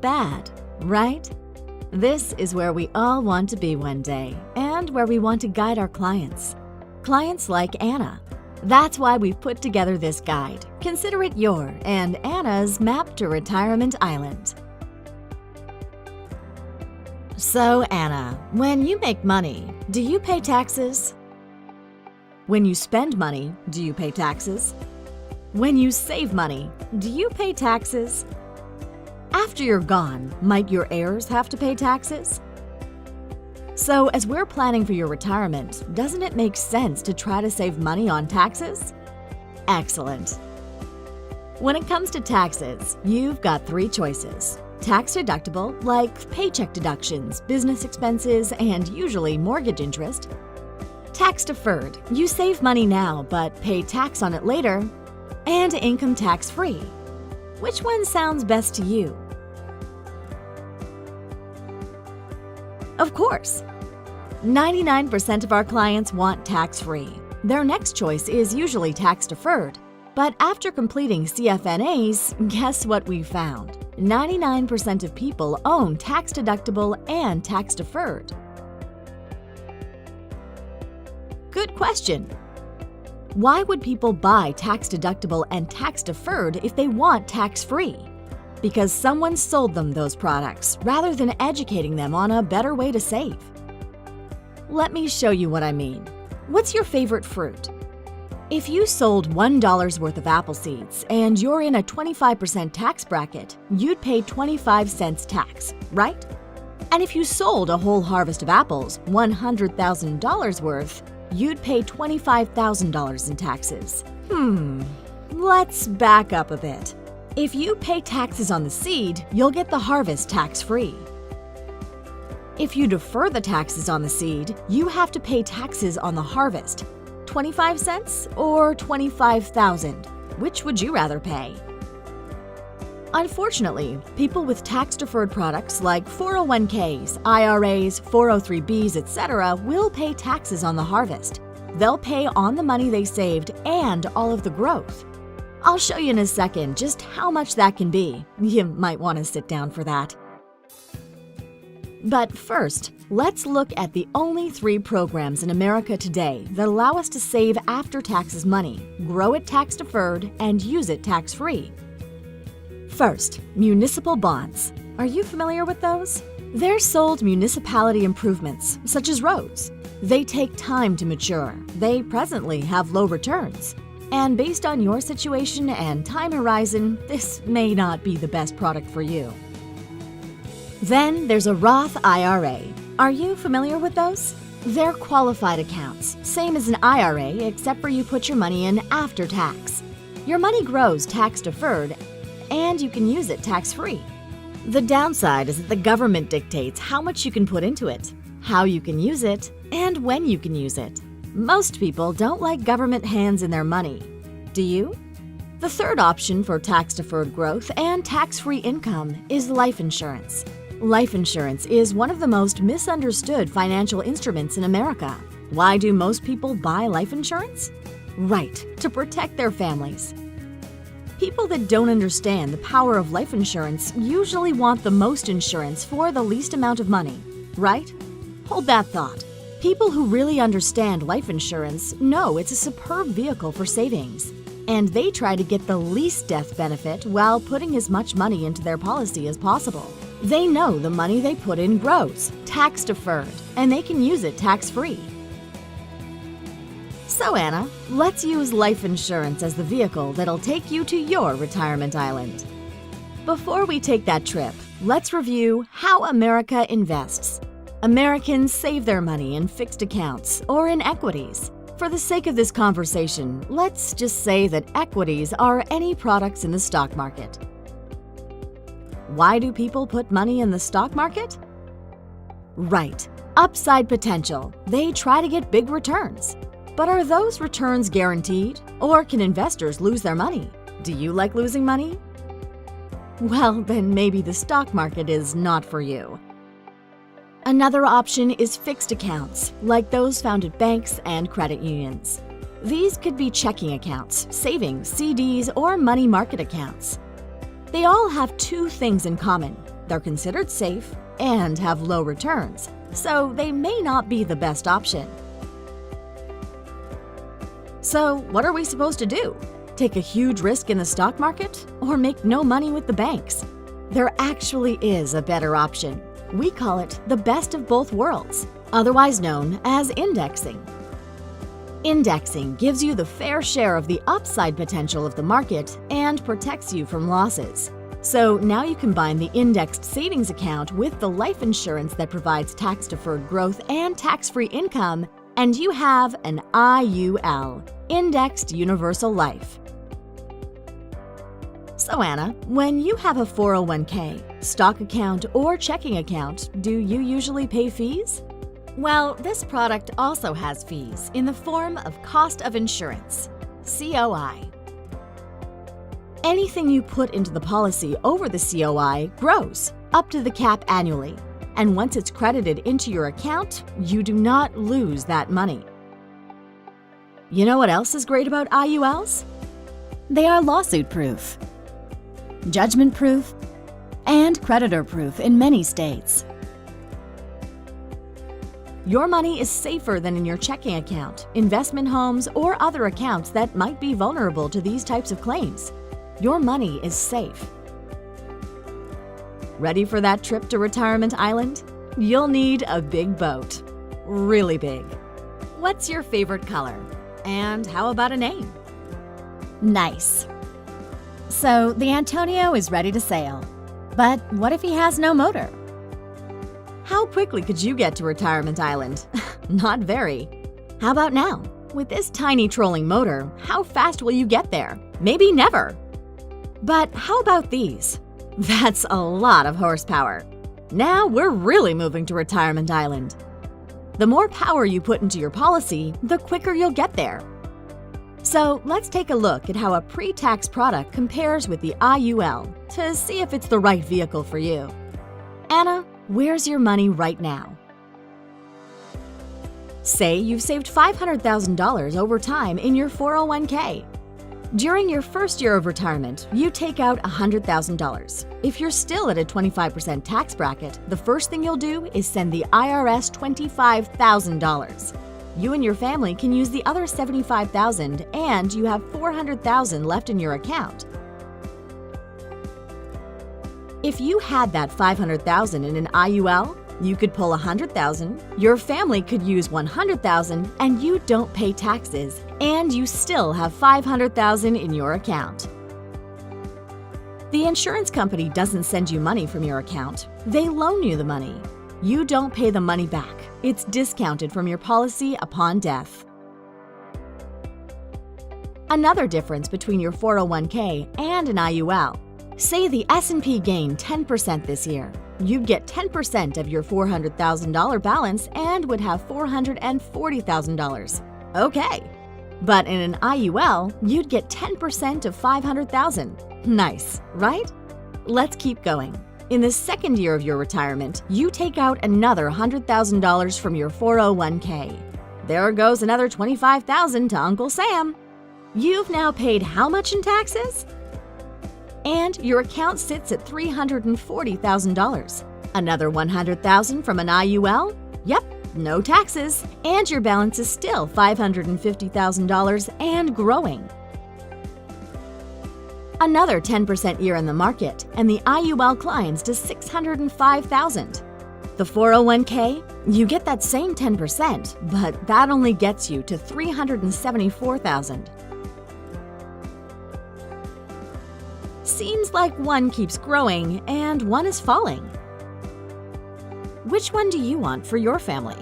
bad, right? This is where we all want to be one day and where we want to guide our clients. Clients like Anna. That's why we've put together this guide. Consider it your and Anna's map to Retirement Island. So, Anna, when you make money, do you pay taxes? When you spend money, do you pay taxes? When you save money, do you pay taxes? After you're gone, might your heirs have to pay taxes? So, as we're planning for your retirement, doesn't it make sense to try to save money on taxes? Excellent. When it comes to taxes, you've got 3 choices. Tax deductible, like paycheck deductions, business expenses, and usually mortgage interest. Tax deferred, you save money now but pay tax on it later. And income tax free. Which one sounds best to you? Of course, 99% of our clients want tax-free. Their next choice is usually tax-deferred. But after completing CFNAs, guess what we found? 99% of people own tax-deductible and tax-deferred. Good question. Why would people buy tax-deductible and tax-deferred if they want tax-free? Because someone sold them those products rather than educating them on a better way to save. Let me show you what I mean. What's your favorite fruit? If you sold $1 worth of apple seeds and you're in a 25% tax bracket, you'd pay 25 cents tax, right? And if you sold a whole harvest of apples, $100,000 worth, you'd pay $25,000 in taxes. Let's back up a bit. If you pay taxes on the seed, you'll get the harvest tax-free. If you defer the taxes on the seed, you have to pay taxes on the harvest. 25 cents or 25,000? Which would you rather pay? Unfortunately, people with tax-deferred products like 401ks, IRAs, 403bs, etc. will pay taxes on the harvest. They'll pay on the money they saved and all of the growth. I'll show you in a second just how much that can be. You might want to sit down for that. But first, let's look at the only 3 programs in America today that allow us to save after-taxes money, grow it tax-deferred, and use it tax-free. First, municipal bonds. Are you familiar with those? They're sold municipality improvements, such as roads. They take time to mature. They presently have low returns. And based on your situation and time horizon, this may not be the best product for you. Then there's a Roth IRA. Are you familiar with those? They're qualified accounts, same as an IRA except for you put your money in after tax. Your money grows tax-deferred, and you can use it tax-free. The downside is that the government dictates how much you can put into it, how you can use it, and when you can use it. Most people don't like government hands in their money. Do you? The third option for tax-deferred growth and tax-free income is life insurance. Life insurance is one of the most misunderstood financial instruments in America. Why do most people buy life insurance? Right, to protect their families. People that don't understand the power of life insurance usually want the most insurance for the least amount of money, right? Hold that thought. People who really understand life insurance know it's a superb vehicle for savings, and they try to get the least death benefit while putting as much money into their policy as possible. They know the money they put in grows, tax-deferred, and they can use it tax-free. So Anna, let's use life insurance as the vehicle that'll take you to your retirement island. Before we take that trip, let's review how America invests. Americans save their money in fixed accounts or in equities. For the sake of this conversation, let's just say that equities are any products in the stock market. Why do people put money in the stock market? Right, upside potential. They try to get big returns. But are those returns guaranteed? Or can investors lose their money? Do you like losing money? Well, then maybe the stock market is not for you. Another option is fixed accounts, like those found at banks and credit unions. These could be checking accounts, savings, CDs, or money market accounts. They all have 2 things in common. They're considered safe and have low returns, so they may not be the best option. So, what are we supposed to do? Take a huge risk in the stock market or make no money with the banks? There actually is a better option. We call it the best of both worlds, otherwise known as indexing. Indexing gives you the fair share of the upside potential of the market and protects you from losses. So now you combine the indexed savings account with the life insurance that provides tax-deferred growth and tax-free income, and you have an IUL, Indexed Universal Life. So Anna, when you have a 401k, stock account, or checking account, do you usually pay fees? Well, this product also has fees in the form of cost of insurance, COI. Anything you put into the policy over the COI grows up to the cap annually, and once it's credited into your account, you do not lose that money. You know what else is great about IULs? They are lawsuit-proof, judgment-proof, and creditor-proof in many states. Your money is safer than in your checking account, investment homes, or other accounts that might be vulnerable to these types of claims. Your money is safe. Ready for that trip to Retirement Island? You'll need a big boat. Really big. What's your favorite color? And how about a name? Nice. So the Antonio is ready to sail. But what if he has no motor? How quickly could you get to Retirement Island? Not very. How about now? With this tiny trolling motor, how fast will you get there? Maybe never. But how about these? That's a lot of horsepower. Now we're really moving to Retirement Island. The more power you put into your policy, the quicker you'll get there. So let's take a look at how a pre-tax product compares with the IUL to see if it's the right vehicle for you. Anna, where's your money right now? Say you've saved $500,000 over time in your 401k. During your first year of retirement, you take out $100,000. If you're still at a 25% tax bracket, the first thing you'll do is send the IRS $25,000. You and your family can use the other $75,000, and you have $400,000 left in your account. If you had that $500,000 in an IUL, you could pull $100,000, your family could use $100,000, and you don't pay taxes, and you still have $500,000 in your account. The insurance company doesn't send you money from your account. They loan you the money. You don't pay the money back. It's discounted from your policy upon death. Another difference between your 401k and an IUL. Say the S&P gained 10% this year. You'd get 10% of your $400,000 balance and would have $440,000. Okay. But in an IUL, you'd get 10% of $500,000. Nice, right? Let's keep going. In the second year of your retirement, you take out another $100,000 from your 401k. There goes another $25,000 to Uncle Sam. You've now paid how much in taxes? And your account sits at $340,000. Another $100,000 from an IUL? Yep, no taxes. And your balance is still $550,000 and growing. Another 10% year in the market, and the IUL climbs to $605,000. The 401k, you get that same 10%, but that only gets you to $374,000. Seems like one keeps growing and one is falling. Which one do you want for your family?